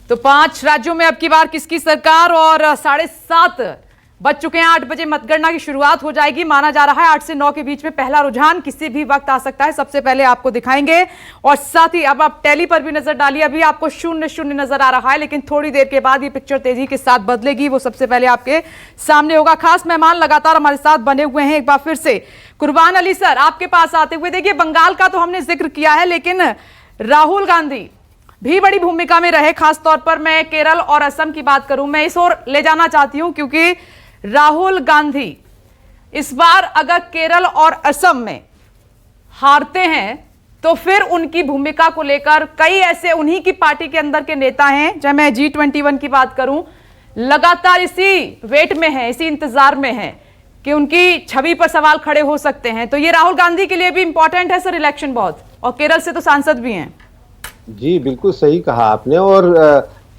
तो 5 राज्यों में अब की बार किसकी सरकार, और 7:30 बज चुके हैं, 8 बजे मतगणना की शुरुआत हो जाएगी। माना जा रहा है 8 से 9 के बीच में पहला रुझान किसी भी वक्त आ सकता है। सबसे पहले आपको दिखाएंगे, और साथ ही अब आप टैली पर भी नजर डालिए। अभी आपको 0-0 नजर आ रहा है, लेकिन थोड़ी देर के बाद ये पिक्चर तेजी के साथ बदलेगी। वो सबसे पहले आपके सामने होगा। खास मेहमान लगातार हमारे साथ बने हुए हैं। एक बार फिर से कुर्बान अली सर आपके पास आते हुए, देखिए बंगाल का तो हमने जिक्र किया है, लेकिन राहुल गांधी भी बड़ी भूमिका में रहे। खासतौर पर मैं केरल और असम की बात करूं, मैं इस ओर ले जाना चाहती हूं, क्योंकि राहुल गांधी इस बार अगर केरल और असम में हारते हैं तो फिर उनकी भूमिका को लेकर कई ऐसे उन्हीं की पार्टी के अंदर के नेता हैं, चाहे मैं G21 की बात करूं, लगातार इसी वेट में है, इसी इंतजार में है कि उनकी छवि पर सवाल खड़े हो सकते हैं। तो ये राहुल गांधी के लिए भी इंपॉर्टेंट है सर इलेक्शन बहुत, और केरल से तो सांसद भी हैं। जी बिल्कुल सही कहा आपने, और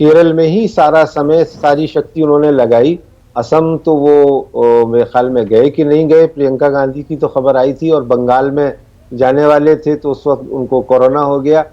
केरल में ही सारा समय सारी शक्ति उन्होंने लगाई। असम तो वो मेरे ख्याल में गए कि नहीं गए, प्रियंका गांधी की तो खबर आई थी, और बंगाल में जाने वाले थे तो उस वक्त उनको कोरोना हो गया।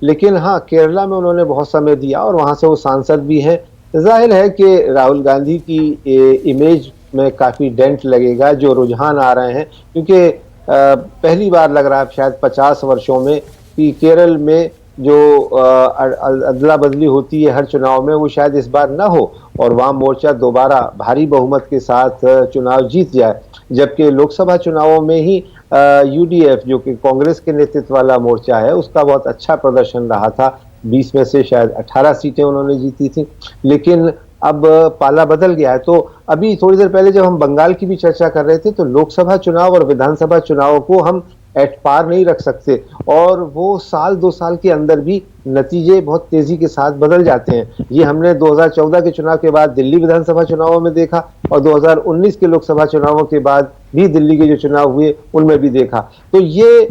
लेकिन हाँ, केरला में उन्होंने बहुत समय दिया और वहाँ से वो सांसद भी हैं। जाहिर है कि राहुल गांधी की इमेज में काफ़ी डेंट लगेगा, जो रुझान आ रहे हैं, क्योंकि पहली बार लग रहा है शायद 50 वर्षों में कि केरल में जो अदला बदली होती है हर चुनाव में, वो शायद इस बार ना हो और वाम मोर्चा दोबारा भारी बहुमत के साथ चुनाव जीत जाए। जबकि लोकसभा चुनावों में ही UDF जो कि कांग्रेस के नेतृत्व वाला मोर्चा है, उसका बहुत अच्छा प्रदर्शन रहा था। 20 में से शायद 18 सीटें उन्होंने जीती थी। लेकिन अब पाला बदल गया है। तो अभी थोड़ी देर पहले जब हम बंगाल की भी चर्चा कर रहे थे, तो लोकसभा चुनाव और विधानसभा चुनाव को हम एट पार नहीं रख सकते, और वो साल 2 साल के अंदर भी नतीजे बहुत तेजी के साथ बदल जाते हैं। ये हमने 2014 के चुनाव के बाद दिल्ली विधानसभा चुनावों में देखा, और 2019 के लोकसभा चुनावों के बाद भी दिल्ली के जो चुनाव हुए उनमें भी देखा। तो ये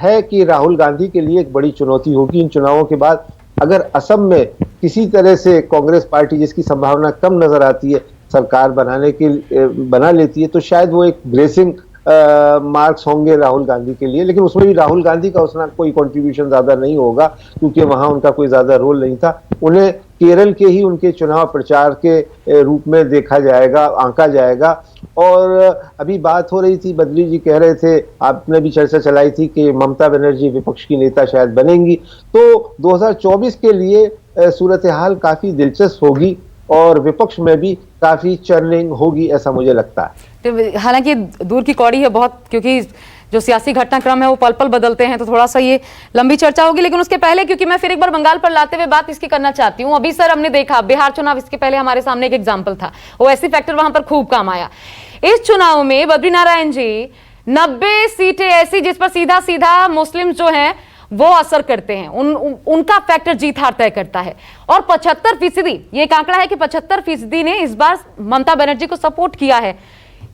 है कि राहुल गांधी के लिए एक बड़ी चुनौती होगी इन चुनावों के बाद। अगर असम में किसी तरह से कांग्रेस पार्टी, जिसकी संभावना कम नजर आती है, सरकार बना लेती है, तो शायद वो एक ग्रेसिंग मार्क्स होंगे राहुल गांधी के लिए। लेकिन उसमें भी राहुल गांधी का उसना कोई कंट्रीब्यूशन ज्यादा नहीं होगा, क्योंकि वहां उनका कोई ज्यादा रोल नहीं था। उन्हें केरल के ही उनके चुनाव प्रचार के रूप में देखा जाएगा, आंका जाएगा। और अभी बात हो रही थी, बदली जी कह रहे थे, आपने भी चर्चा चलाई थी कि ममता बनर्जी विपक्ष की नेता शायद बनेंगी। तो 2024 के लिए सूरत हाल काफी दिलचस्प होगी, और विपक्ष में भी काफी चर्निंग होगी, ऐसा मुझे लगता है। तो हालांकि दूर की कौड़ी है बहुत, क्योंकि जो सियासी घटनाक्रम है वो पल पल बदलते हैं, तो थोड़ा सा ये लंबी चर्चा होगी। लेकिन उसके पहले, क्योंकि मैं फिर एक बार बंगाल पर लाते हुए बात इसकी करना चाहती हूँ। अभी सर हमने देखा बिहार चुनाव, इसके पहले हमारे सामने एक एग्जाम्पल था, ओवैसी फैक्टर वहां पर खूब काम आया। इस चुनाव में बद्री नारायण जी 90 सीटें ऐसी जिस पर सीधा सीधा मुस्लिम जो है वो असर करते हैं, उनका फैक्टर जीत हार तय करता है। और 75%, ये एक आंकड़ा है कि 75% ने इस बार ममता बनर्जी को सपोर्ट किया है।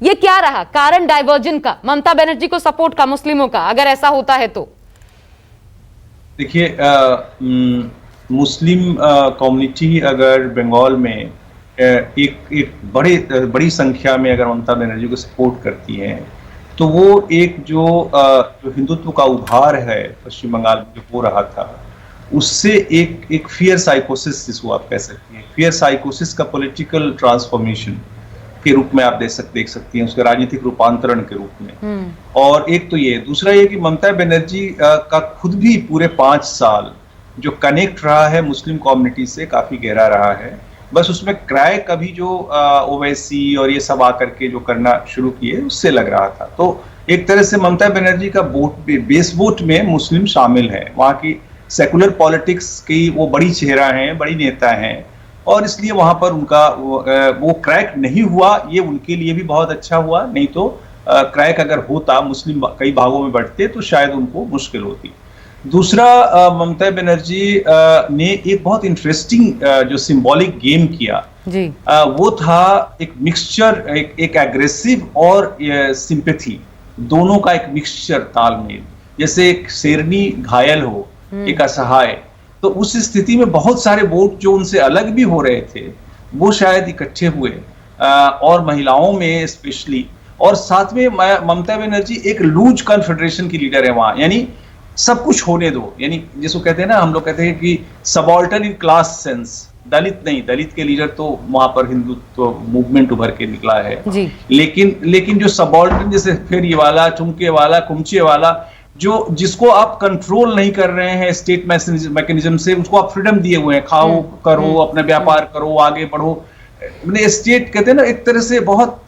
ये क्या रहा कारण डाइवर्जन का, ममता बनर्जी को सपोर्ट का, मुस्लिमों का, अगर ऐसा होता है तो? देखिए, मुस्लिम कम्युनिटी अगर बंगाल में एक बड़ी संख्या में अगर ममता बनर्जी को सपोर्ट करती है, तो वो एक जो हिंदुत्व का उभार है पश्चिम बंगाल में जो हो रहा था, उससे एक फियर साइकोसिस, जिसको आप कह सकती हैं, फियर साइकोसिस का पॉलिटिकल ट्रांसफॉर्मेशन के रूप में आप देख सकती हैं, उसके राजनीतिक रूपांतरण के रूप में। और एक तो ये, दूसरा ये कि ममता बनर्जी का खुद भी पूरे 5 साल जो कनेक्ट रहा है मुस्लिम कम्युनिटी से काफी गहरा रहा है। बस उसमें क्रैक अभी जो ओवैसी और ये सब आकर के जो करना शुरू किए, उससे लग रहा था। तो एक तरह से ममता बनर्जी का बेस वोट में मुस्लिम शामिल है, वहाँ की सेकुलर पॉलिटिक्स की वो बड़ी चेहरा हैं, बड़ी नेता हैं, और इसलिए वहां पर उनका वो क्रैक नहीं हुआ। ये उनके लिए भी बहुत अच्छा हुआ, नहीं तो क्रैक अगर होता, मुस्लिम कई भागों में बढ़ते, तो शायद उनको मुश्किल होती। दूसरा, ममता बनर्जी ने एक बहुत इंटरेस्टिंग जो सिंबॉलिक गेम किया जी, वो था एक मिक्सचर, एक एग्रेसिव और सिंपैथी, दोनों का एक मिक्सचर, तालमेल। जैसे एक शेरनी घायल हो, एक असहाय, तो उस स्थिति में बहुत सारे वोट जो उनसे अलग भी हो रहे थे, वो शायद इकट्ठे हुए, और महिलाओं में स्पेशली। और साथ में ममता बनर्जी एक लूज कॉन्फेडरेशन की लीडर है वहां, यानी सब कुछ होने दो, यानी जिसको कहते हैं ना, हम लोग कहते हैं कि सबऑल्टर्न इन क्लास सेंस, दलित नहीं, दलित के लीडर तो वहां पर हिंदुत्व मूवमेंट उभर के निकला है जी। लेकिन जो सबऑल्टर्न, जैसे फेरी वाला, चुमके वाला, कुमचे वाला, जो जिसको आप कंट्रोल नहीं कर रहे हैं स्टेट मैकेनिज्म से, उसको आप फ्रीडम दिए हुए हैं, खाओ करो, अपना व्यापार करो, आगे बढ़ो, स्टेट कहते हैं ना एक तरह से बहुत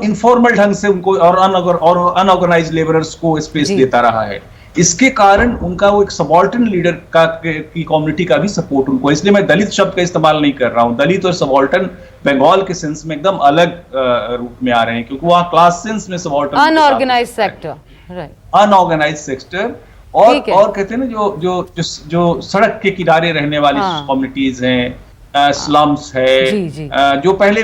इनफॉर्मल ढंग से उनको और अनऑर्गेनाइज लेबरर्स को स्पेस देता रहा है। इसके कारण उनका वो एक सबऑल्टर्न लीडर की कम्युनिटी का भी सपोर्ट उनको, इसलिए मैं दलित शब्द का इस्तेमाल नहीं कर रहा हूं। दलित और सबऑल्टर्न बंगाल के सेंस में एकदम अलग रूप में आ रहे हैं, क्योंकि वहां क्लास सेंस में subaltern, unorganised sector, right, unorganised sector, और कहते हैं ना जो सड़क के किनारे रहने वाली कम्युनिटीज हैं, स्लम्स है, जो पहले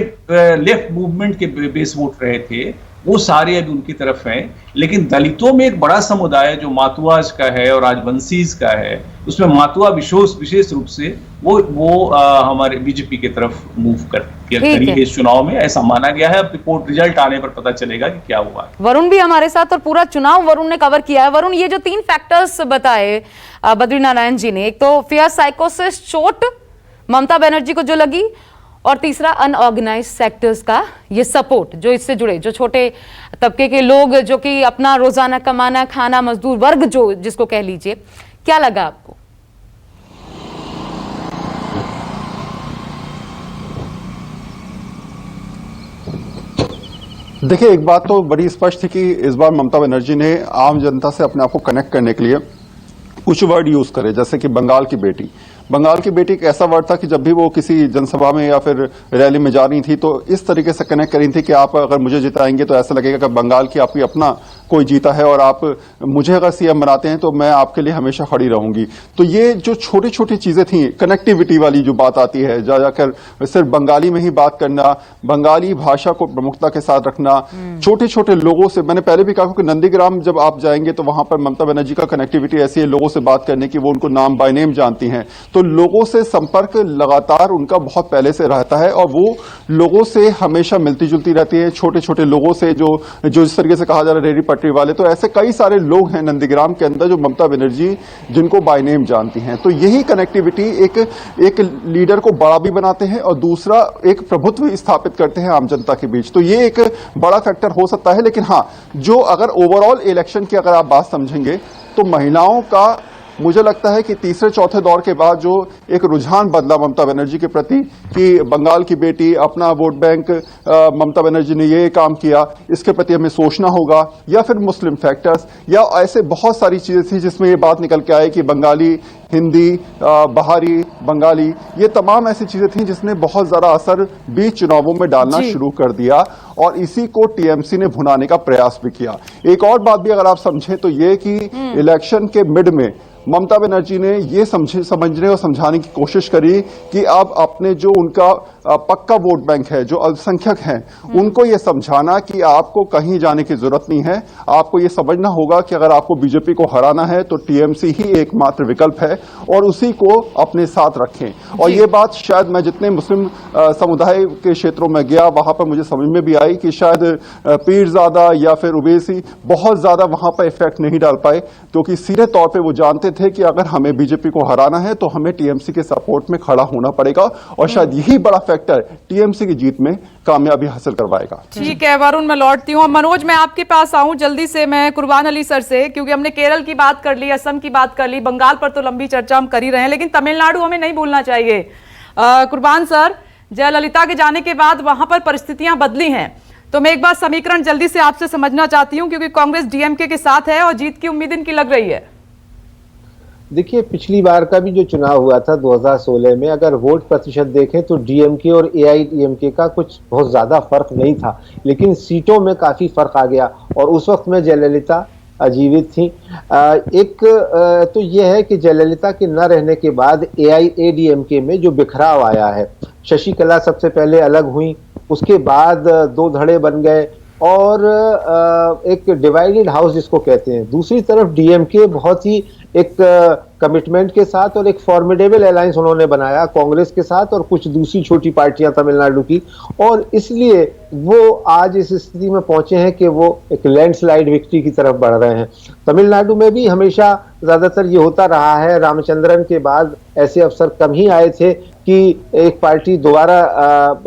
लेफ्ट मूवमेंट के बेस वोट रहे थे, वो सारे अभी उनकी तरफ हैं। लेकिन दलितों में एक बड़ा समुदाय जो मातुआज का है और राजवंशीज का है, उसमें मातुआ विशेष रूप से वो हमारे बीजेपी की तरफ मूव करी है इस चुनाव में, ऐसा माना गया है। अब रिपोर्ट रिजल्ट आने पर पता चलेगा कि क्या हुआ। वरुण भी हमारे साथ और पूरा चुनाव वरुण ने कवर किया है। वरुण, ये जो 3 फैक्टर्स बताए बद्रीनारायण जी ने, एक तो फियर साइकोसिस चोट ममता बनर्जी को जो लगी, और तीसरा अनऑर्गेनाइज सेक्टर्स का ये सपोर्ट, जो इससे जुड़े, जो छोटे तबके के लोग, जो कि अपना रोजाना कमाना खाना, मजदूर वर्ग जो जिसको कह लीजिए, क्या लगा आपको? देखिए, एक बात तो बड़ी स्पष्ट थी कि इस बार ममता बनर्जी ने आम जनता से अपने आप को कनेक्ट करने के लिए कुछ वर्ड यूज करे, जैसे कि बंगाल की बेटी। बंगाल की बेटी एक ऐसा वर्ड था कि जब भी वो किसी जनसभा में या फिर रैली में जा रही थी तो इस तरीके से कनेक्ट करी थी कि आप अगर मुझे जिताएंगे तो ऐसा लगेगा कि बंगाल की आपकी अपना कोई जीता है, और आप मुझे अगर सीएम बनाते हैं तो मैं आपके लिए हमेशा खड़ी रहूंगी। तो ये जो छोटी छोटी चीजें थी, कनेक्टिविटी वाली जो बात आती है, जाकर सिर्फ बंगाली में ही बात करना, बंगाली भाषा को प्रमुखता के साथ रखना, छोटे छोटे लोगों से, मैंने पहले भी कहा कि नंदीग्राम जब आप जाएंगे तो वहां पर ममता बनर्जी का कनेक्टिविटी ऐसी है लोगों से बात करने की, वो उनको नाम बाय नेम जानती हैं, तो लोगों से संपर्क लगातार उनका बहुत पहले से रहता है, और वो लोगों से हमेशा मिलती जुलती रहती है, छोटे छोटे लोगों से, जो जिस तरीके से कहा जा रहा है रेडी पटरी वाले, तो ऐसे कई सारे लोग हैं नंदीग्राम के अंदर जो ममता बनर्जी जिनको बाय नेम जानती हैं। तो यही कनेक्टिविटी एक लीडर को बड़ा भी बनाते हैं और दूसरा एक प्रभुत्व स्थापित करते हैं आम जनता के बीच। तो ये एक बड़ा फैक्टर हो सकता है। लेकिन हाँ, जो अगर ओवरऑल इलेक्शन की अगर आप बात समझेंगे तो महिलाओं का मुझे लगता है कि तीसरे चौथे दौर के बाद जो एक रुझान बदला ममता बनर्जी के प्रति कि बंगाल की बेटी, अपना वोट बैंक, ममता बनर्जी ने ये काम किया, इसके प्रति हमें सोचना होगा, या फिर मुस्लिम फैक्टर्स, या ऐसे बहुत सारी चीजें थी जिसमें ये बात निकल के आई कि बंगाली, हिंदी, बाहरी बंगाली, ये तमाम ऐसी चीजें थी जिसने बहुत ज्यादा असर बीच चुनावों में डालना शुरू कर दिया, और इसी को टीएमसी ने भुनाने का प्रयास भी किया। एक और बात भी अगर आप समझें तो ये कि इलेक्शन के मिड में ममता बनर्जी ने ये समझने और समझाने की कोशिश करी कि अब अपने जो उनका पक्का वोट बैंक है, जो अल्पसंख्यक हैं, उनको ये समझाना कि आपको कहीं जाने की जरूरत नहीं है, आपको ये समझना होगा कि अगर आपको बीजेपी को हराना है तो टीएमसी ही एकमात्र विकल्प है, और उसी को अपने साथ रखें। और ये बात शायद मैं जितने मुस्लिम समुदाय के क्षेत्रों में गया वहां पर मुझे समझ में भी आई कि शायद पीरजादा या फिर उवैसी बहुत ज्यादा वहां पर इफेक्ट नहीं डाल पाए, क्योंकि सीधे तौर पर वो जानते थे कि अगर हमें बीजेपी को हराना है तो हमें टीएमसी के सपोर्ट में खड़ा होना पड़ेगा, और शायद यही बड़ा फैक्टर टीएमसी की जीत में कामयाबी हासिल करवाएगा। ठीक है वरुण, मैं लौटती हूँ। मनोज, मैं आपके पास आऊं जल्दी से, मैं कुर्बान अली सर से, क्योंकि हमने केरल की बात कर ली, असम की बात कर ली, बंगाल पर तो लंबी चर्चा हम कर ही रहे हैं, लेकिन तमिलनाडु हमें नहीं भूलना चाहिए। कुर्बान सर, जयललिता के जाने के बाद वहां पर परिस्थितियां बदली हैं, तो मैं एक बार समीकरण जल्दी से आपसे समझना चाहती हूं, क्योंकि कांग्रेस डीएमके के साथ है और जीत की उम्मीद इनकी लग रही है। देखिए, पिछली बार का भी जो चुनाव हुआ था 2016 में, अगर वोट प्रतिशत देखें तो डीएमके और एआईडीएमके का कुछ बहुत ज्यादा फर्क नहीं था, लेकिन सीटों में काफी फर्क आ गया, और उस वक्त में जयललिता जीवित थी। तो यह है कि जयललिता के न रहने के बाद एआईएडीएमके में जो बिखराव आया है, शशिकला सबसे पहले अलग हुई, उसके बाद 2 धड़े बन गए, और एक डिवाइडेड हाउस जिसको कहते हैं। दूसरी तरफ डीएमके बहुत ही एक कमिटमेंट के साथ और एक फॉर्मिडेबल अलायंस उन्होंने बनाया कांग्रेस के साथ और कुछ दूसरी छोटी पार्टियां तमिलनाडु की, और इसलिए वो आज इस स्थिति में पहुंचे हैं कि वो एक लैंडस्लाइड विक्ट्री की तरफ बढ़ रहे हैं। तमिलनाडु में भी हमेशा ज्यादातर ये होता रहा है, रामचंद्रन के बाद ऐसे अवसर कम ही आए थे कि एक पार्टी दोबारा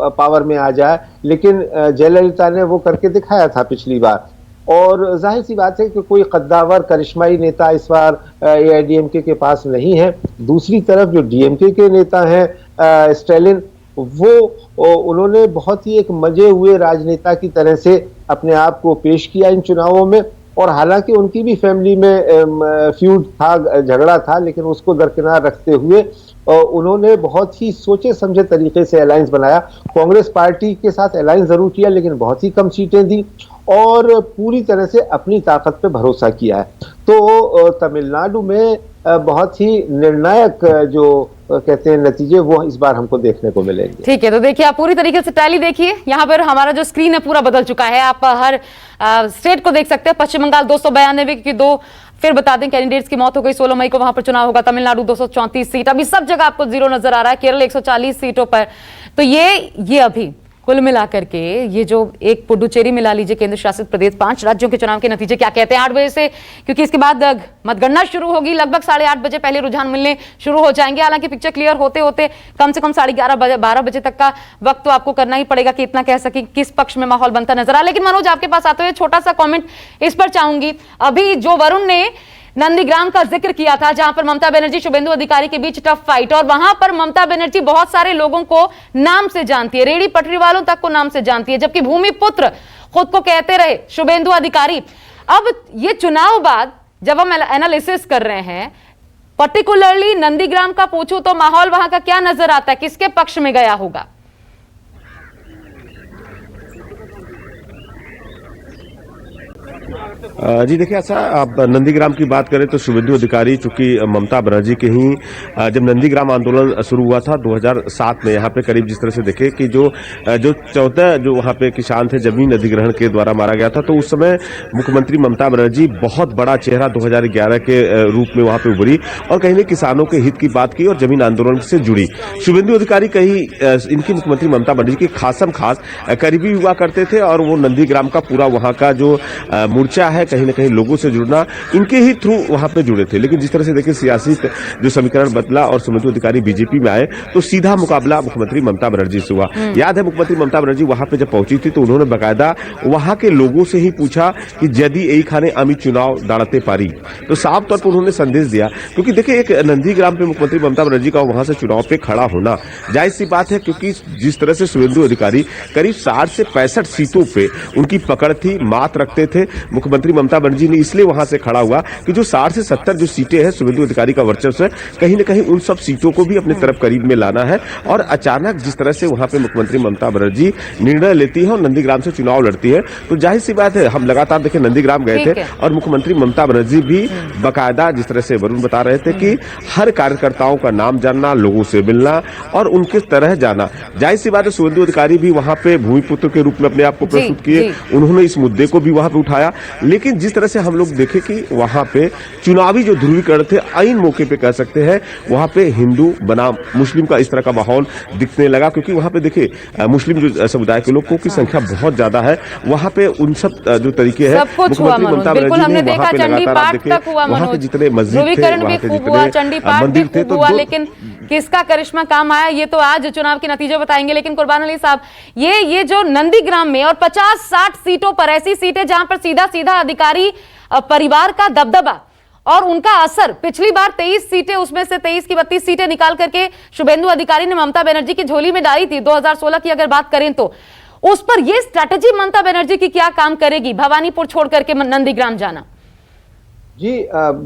पावर में आ जाए, लेकिन जयललिता ने वो करके दिखाया था पिछली बार। और जाहिर सी बात है कि कोई कद्दावर करिश्माई नेता इस बार एआईडीएमके के पास नहीं है। दूसरी तरफ जो डीएमके के नेता हैं स्टैलिन, वो उन्होंने बहुत ही एक मजे हुए राजनेता की तरह से अपने आप को पेश किया इन चुनावों में, और हालांकि उनकी भी फैमिली में फ्यूड था, झगड़ा था, लेकिन उसको दरकिनार रखते हुए उन्होंने बहुत ही सोचे समझे तरीके से अलायंस बनाया। कांग्रेस पार्टी के साथ अलायंस जरूर किया लेकिन बहुत ही कम सीटें दी और पूरी तरह से अपनी ताकत पे भरोसा किया है। तो तमिलनाडु में बहुत ही निर्णायक जो कहते हैं नतीजे वो इस बार हमको देखने को मिलेंगे। ठीक है, तो देखिए आप पूरी तरीके से टैली देखिए, यहाँ पर हमारा जो स्क्रीन है पूरा बदल चुका है। आप हर स्टेट को देख सकते हैं। पश्चिम बंगाल 292 की 2, फिर बता दें कैंडिडेट्स की मौत हो गई, 16 मई को वहां पर चुनाव होगा। तमिलनाडु 234 सीट, अभी सब जगह आपको 0 नजर आ रहा है। केरल 140 सीटों पर। तो ये अभी कुल मिलाकर के ये जो एक पुडुचेरी मिला लीजिए केंद्र शासित प्रदेश, 5 राज्यों के चुनाव के नतीजे क्या कहते हैं 8 बजे से, क्योंकि इसके बाद मतगणना शुरू होगी। लगभग 8:30 बजे पहले रुझान मिलने शुरू हो जाएंगे। हालांकि पिक्चर क्लियर होते होते कम से कम 11:30 बजे 12 बजे तक का वक्त तो आपको करना ही पड़ेगा कि इतना कह सके किस पक्ष में माहौल बनता नजर आ। लेकिन मनोज आपके पास आते हुए छोटा सा कॉमेंट इस पर चाहूंगी। अभी जो वरुण ने नंदीग्राम का जिक्र किया था, जहां पर ममता बनर्जी शुभेंदु अधिकारी के बीच टफ फाइट, और वहां पर ममता बनर्जी बहुत सारे लोगों को नाम से जानती है, रेडी पटरी वालों तक को नाम से जानती है, जबकि भूमिपुत्र खुद को कहते रहे शुभेंदु अधिकारी। अब ये चुनाव बाद जब हम एनालिसिस कर रहे हैं, पर्टिकुलरली नंदीग्राम का पूछूं तो माहौल वहां का क्या नजर आता है, किसके पक्ष में गया होगा? जी देखिए, ऐसा आप नंदीग्राम की बात करें तो शुभेंदु अधिकारी चूंकि ममता बनर्जी के ही जब नंदीग्राम आंदोलन शुरू हुआ था 2007 में, यहाँ पे करीब जिस तरह से देखे कि जो 14 जो वहाँ पे किसान थे जमीन अधिग्रहण के द्वारा मारा गया था, तो उस समय मुख्यमंत्री ममता बनर्जी बहुत बड़ा चेहरा 2011 के रूप में वहाँ पे उभरी और कहीं ने किसानों के हित की बात की और जमीन आंदोलन से जुड़ी। शुभेंदु अधिकारी कहीं इनकी मुख्यमंत्री ममता बनर्जी के खासम खास करीबी हुआ करते थे और वो नंदीग्राम का पूरा वहाँ का जो मोर्चा है कहीं ना कहीं लोगों से जुड़ना इनके ही थ्रू वहां पे जुड़े थे। लेकिन जिस तरह से देखिए सियासी जो समीकरण बदला और शुभेंदु अधिकारी बीजेपी में आए तो सीधा मुकाबला मुख्यमंत्री ममता बनर्जी से हुआ। याद है मुख्यमंत्री ममता बनर्जी वहां पे जब पहुंची थी तो उन्होंने बाकायदा वहां के लोगों से ही पूछा कि यदि यही खाने अमित चुनाव दाड़ते पारी, तो साफ तौर पर उन्होंने संदेश दिया। क्योंकि देखिए एक नंदीग्राम पे मुख्यमंत्री ममता बनर्जी का वहां से चुनाव पे खड़ा होना जायज सी बात है, क्योंकि जिस तरह से शुभेंदु अधिकारी करीब 60 से 65 सीटों पे उनकी पकड़ थी, मात रखते थे। मुख्यमंत्री ममता बनर्जी ने इसलिए वहां से खड़ा हुआ कि जो 60 से 70 जो सीटें हैं शुभेंदु अधिकारी का वर्चस्व है, कहीं न कहीं उन सब सीटों को भी अपने तरफ करीब में लाना है। और अचानक जिस तरह से वहां पे मुख्यमंत्री ममता बनर्जी निर्णय लेती है और नंदीग्राम से चुनाव लड़ती है, तो जाहिर सी बात है हम लगातार देखें नंदीग्राम गए थे और मुख्यमंत्री ममता बनर्जी भी बाकायदा जिस तरह से वरुण बता रहे थे कि हर कार्यकर्ताओं का नाम जानना, लोगों से मिलना और उनके तरह जाना। जाहिर सी बात है शुभेंदु अधिकारी भी वहां पे भूमिपुत्र के रूप में अपने आप को प्रस्तुत किए, उन्होंने इस मुद्दे को भी वहां पे उठाया। लेकिन जिस तरह से हम लोग देखे कि वहां पे चुनावी जो ध्रुवीकरण थे आईन मौके पे कह सकते हैं वहां पे हिंदू बनाम मुस्लिम का इस तरह का माहौल दिखने लगा, क्योंकि वहां पे देखिए मुस्लिम जो समुदाय के लोगों की संख्या बहुत ज्यादा है। वहां पे उन सब जो तरीके हैं मुख्यमंत्री ममता बनर्जी ने वहां पे लगातार देखे वहां के जितने मस्जिद थे, वहां के जितने मंदिर थे, तो लेकिन किसका करिश्मा काम आया ये तो आज चुनाव के नतीजे बताएंगे। लेकिन कुर्बान अली साहब, ये जो नंदीग्राम में और 50-60 सीटों पर ऐसी सीटें जहां पर सीधा सीधा अधिकारी परिवार का दबदबा और उनका असर, पिछली बार 23 सीटें उसमें से 23 की 32 सीटें निकाल करके शुभेंदु अधिकारी ने ममता बनर्जी की झोली में डाली थी। 2016 की अगर बात करें तो उस पर यह स्ट्रैटेजी ममता बनर्जी की क्या काम करेगी, भवानीपुर छोड़ करके नंदीग्राम जाना? जी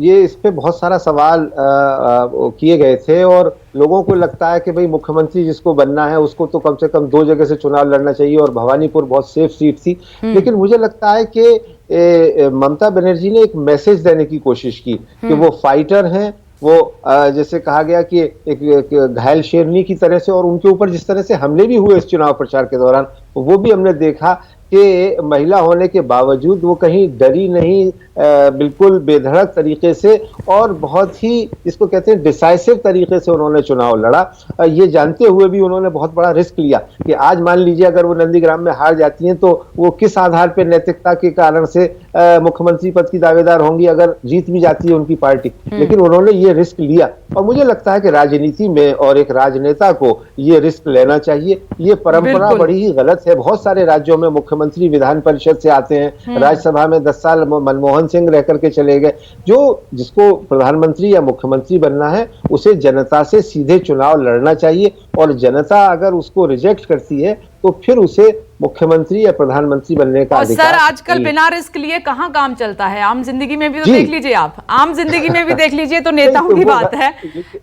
ये इस पे बहुत सारा सवाल किए गए थे और लोगों को लगता है कि भाई मुख्यमंत्री जिसको बनना है उसको तो कम से कम 2 जगह से चुनाव लड़ना चाहिए और भवानीपुर बहुत सेफ सीट थी। लेकिन मुझे लगता है कि ममता बनर्जी ने एक मैसेज देने की कोशिश की कि वो फाइटर हैं, वो जैसे कहा गया कि एक घायल शेरनी की तरह से, और उनके ऊपर जिस तरह से हमले भी हुए इस चुनाव प्रचार के दौरान वो भी हमने देखा कि महिला होने के बावजूद वो कहीं डरी नहीं, बिल्कुल बेधड़क तरीके से और बहुत ही इसको कहते हैं डिसाइसिव तरीके से उन्होंने चुनाव लड़ा। ये जानते हुए भी उन्होंने बहुत बड़ा रिस्क लिया कि आज मान लीजिए अगर वो नंदीग्राम में हार जाती हैं तो वो किस आधार पर नैतिकता के कारण से मुख्यमंत्री पद की दावेदार होंगी अगर जीत भी जाती है उनकी पार्टी। लेकिन उन्होंने ये रिस्क लिया और मुझे लगता है कि राजनीति में और एक राजनेता को ये रिस्क लेना चाहिए। ये परंपरा बड़ी ही गलत है। बहुत सारे राज्यों में मुख्यमंत्री विधान परिषद से आते हैं, राज्यसभा में 10 साल मनमोहन सिंह रह करके चले गए। जिसको प्रधानमंत्री या मुख्यमंत्री बनना है उसे जनता से सीधे चुनाव लड़ना चाहिए और जनता अगर उसको रिजेक्ट करती है तो फिर उसे मुख्यमंत्री या प्रधानमंत्री बनने का अधिकार। सर आजकल बिना रिस्क लिए कहाँ काम चलता है? आम जिंदगी में भी तो देख लीजिए, आप आम जिंदगी में भी देख लीजिए तो नेताओं की बात है।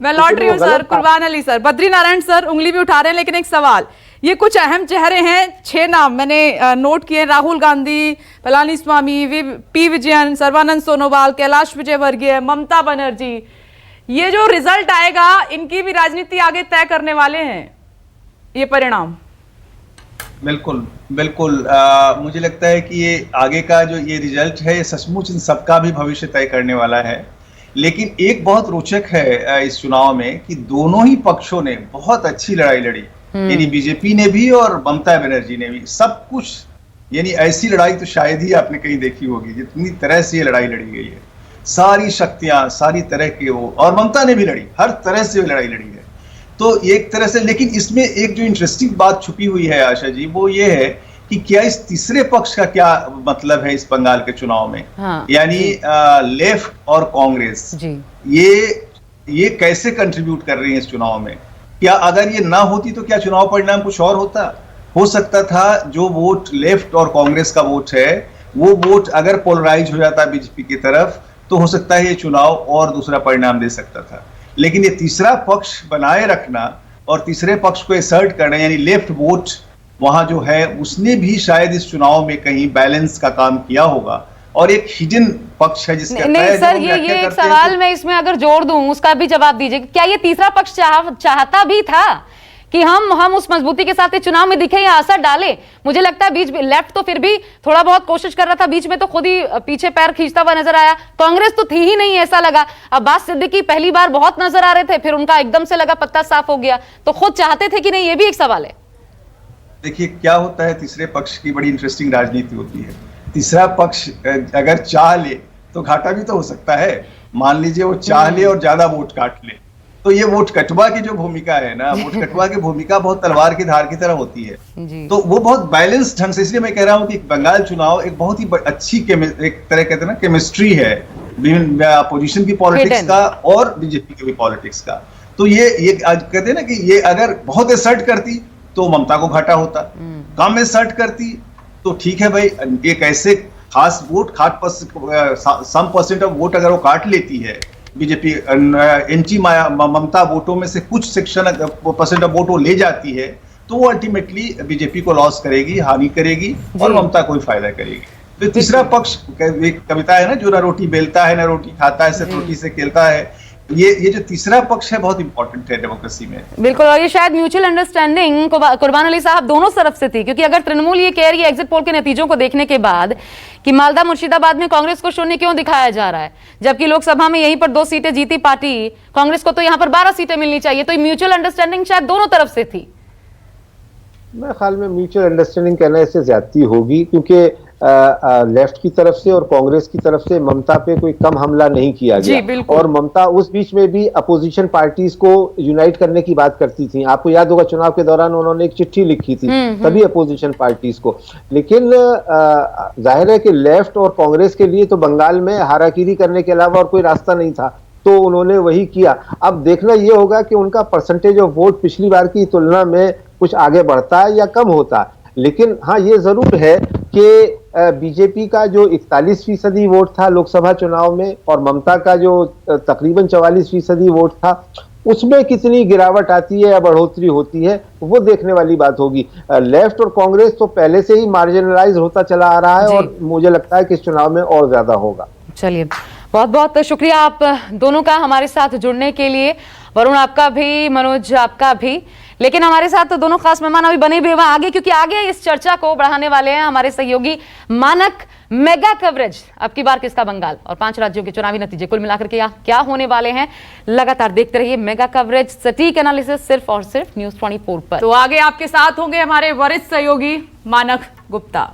मैं लौट रही हूँ सर, कुर्बान अली सर, बद्री नारायण सर उंगली भी उठा रहे हैं, लेकिन एक सवाल, ये कुछ अहम चेहरे हैं, 6 नाम मैंने नोट किए, राहुल गांधी, पलानीस्वामी, पी विजयन, सर्बानंद सोनोवाल, कैलाश विजयवर्गीय, ममता बनर्जी। ये जो रिजल्ट आएगा इनकी भी राजनीति आगे तय करने वाले हैं ये परिणाम। बिल्कुल बिल्कुल, मुझे लगता है कि ये आगे का जो ये रिजल्ट है ये सचमुच इन सबका भी भविष्य तय करने वाला है। लेकिन एक बहुत रोचक है इस चुनाव में कि दोनों ही पक्षों ने बहुत अच्छी लड़ाई लड़ी, यानी बीजेपी ने भी और ममता बनर्जी ने भी। सब कुछ यानी ऐसी लड़ाई तो शायद ही आपने कहीं देखी होगी जितनी तरह से ये लड़ाई लड़ी गई है। सारी शक्तियां, सारी तरह के वो, और ममता ने भी लड़ी, हर तरह से लड़ाई लड़ी है। तो एक तरह से, लेकिन इसमें एक जो इंटरेस्टिंग बात छुपी हुई है आशा जी, वो ये है कि क्या इस तीसरे पक्ष का क्या मतलब है इस बंगाल के चुनाव में। यानी लेफ्ट और कांग्रेस ये कैसे कंट्रीब्यूट कर रही है इस चुनाव में। क्या अगर ये ना होती तो क्या चुनाव परिणाम कुछ और होता? हो सकता था जो वोट लेफ्ट और कांग्रेस का वोट है वो वोट अगर पोलराइज हो जाता बीजेपी की तरफ तो हो सकता है ये चुनाव और दूसरा परिणाम दे सकता था। लेकिन ये तीसरा पक्ष बनाए रखना और तीसरे पक्ष को असर्ट करना, यानी लेफ्ट वोट वहां जो है उसने भी शायद इस चुनाव में कहीं बैलेंस का काम किया होगा। और एक हिडन पक्ष है जिसका नहीं सर, ये एक सवाल मैं इसमें अगर जोड़ दूं उसका भी जवाब दीजिए। क्या ये तीसरा पक्ष चाहता भी था कि हम उस मजबूती के साथ चुनाव में दिखे या असर डाले? मुझे लगता है बीच में लेफ्ट तो फिर भी थोड़ा बहुत कोशिश कर रहा था, बीच में तो खुद ही पीछे पैर खींचता हुआ नजर आया। कांग्रेस तो थी ही नहीं ऐसा लगा। अब्बास सिद्दीकी पहली बार बहुत नजर आ रहे थे, फिर उनका एकदम से लगा पत्ता साफ हो गया। तो खुद चाहते थे कि नहीं, ये भी एक सवाल है। देखिए क्या होता है, तीसरे पक्ष की बड़ी इंटरेस्टिंग राजनीति होती है। तीसरा पक्ष अगर चाह ले तो घाटा भी तो हो सकता है। मान लीजिए वो चाह ले और ज्यादा वोट काट ले, तो ये वोट कटवा की जो भूमिका है ना, वोट कटवा की भूमिका बहुत तलवार की धार की तरह होती है। तो वो बहुत बैलेंस ढंग से, इसलिए मैं कह रहा हूँ कि बंगाल चुनाव एक बहुत ही अच्छी एक तरह कहते हैं ना केमिस्ट्री है विभिन्न अपोजिशन की पॉलिटिक्स का और बीजेपी की भी पॉलिटिक्स का। तो ये कहते हैं ना कि ये अगर बहुत असर्ट करती तो ममता को घाटा होता, कम असर्ट करती तो ठीक है भाई, एक ऐसे खास vote some percent of vote अगर वो काट लेती है बीजेपी, एंटी ममता वोटों में से कुछ सेक्शन परसेंट ऑफ वोट वो ले जाती है, तो वो अल्टीमेटली बीजेपी को लॉस करेगी, हानि करेगी और ममता को ही फायदा करेगी। तो तीसरा पक्ष, एक कविता है ना, जो ना रोटी बेलता है ना रोटी खाता है, सिर्फ रोटी से खेलता है। ये जो तीसरा पक्ष है बहुत इंपॉर्टेंट है डेमोक्रेसी में। बिल्कुल, और ये शायद म्यूचुअल अंडरस्टैंडिंग कुर्बान अली साहब दोनों तरफ से थी, क्योंकि अगर तृणमूल ये कह रही है एग्जिट पोल के नतीजों को देखने के बाद कि मालदा मुर्शिदाबाद में कांग्रेस को शून्य क्यों दिखाया जा रहा है, जबकि लोकसभा में यहीं पर 2 सीटें जीती पार्टी, कांग्रेस को तो यहाँ पर 12 सीटें मिलनी चाहिए। तो म्यूचुअल अंडरस्टैंडिंग शायद दोनों तरफ से थी। मेरे ख्याल में म्यूचुअल अंडरस्टैंडिंग कहने से ज्यादती होगी, क्योंकि लेफ्ट की तरफ से और कांग्रेस की तरफ से ममता पे कोई कम हमला नहीं किया गया। और ममता उस बीच में भी अपोजिशन पार्टीज को यूनाइट करने की बात करती थी। आपको याद होगा चुनाव के दौरान उन्होंने एक चिट्ठी लिखी थी तभी अपोजिशन पार्टीज को। लेकिन जाहिर है कि लेफ्ट और कांग्रेस के लिए तो बंगाल में हाराकीरी करने के अलावा और कोई रास्ता नहीं था, तो उन्होंने वही किया। अब देखना यह होगा कि उनका परसेंटेज ऑफ वोट पिछली बार की तुलना में कुछ आगे बढ़ता है या कम होता है। लेकिन हाँ, ये जरूर है कि बीजेपी का जो 41% वोट था लोकसभा चुनाव में और ममता का जो तकरीबन 44% वोट था, उसमें कितनी गिरावट आती है या बढ़ोतरी होती है वो देखने वाली बात होगी। लेफ्ट और कांग्रेस तो पहले से ही मार्जिनलाइज होता चला आ रहा है और मुझे लगता है कि इस चुनाव में और ज्यादा होगा। चलिए, बहुत बहुत शुक्रिया आप दोनों का हमारे साथ जुड़ने के लिए। वरुण आपका भी, मनोज आपका भी। लेकिन हमारे साथ तो दोनों खास मेहमान अभी बने हुए हैं आगे, क्योंकि आगे इस चर्चा को बढ़ाने वाले हैं हमारे सहयोगी मानक। मेगा कवरेज अब की बार किसका बंगाल और 5 राज्यों के चुनावी नतीजे कुल मिलाकर के क्या होने वाले हैं, लगातार देखते रहिए मेगा कवरेज, सटीक एनालिसिस सिर्फ और सिर्फ न्यूज़ 24 पर। तो आगे आपके साथ होंगे हमारे वरिष्ठ सहयोगी मानक गुप्ता।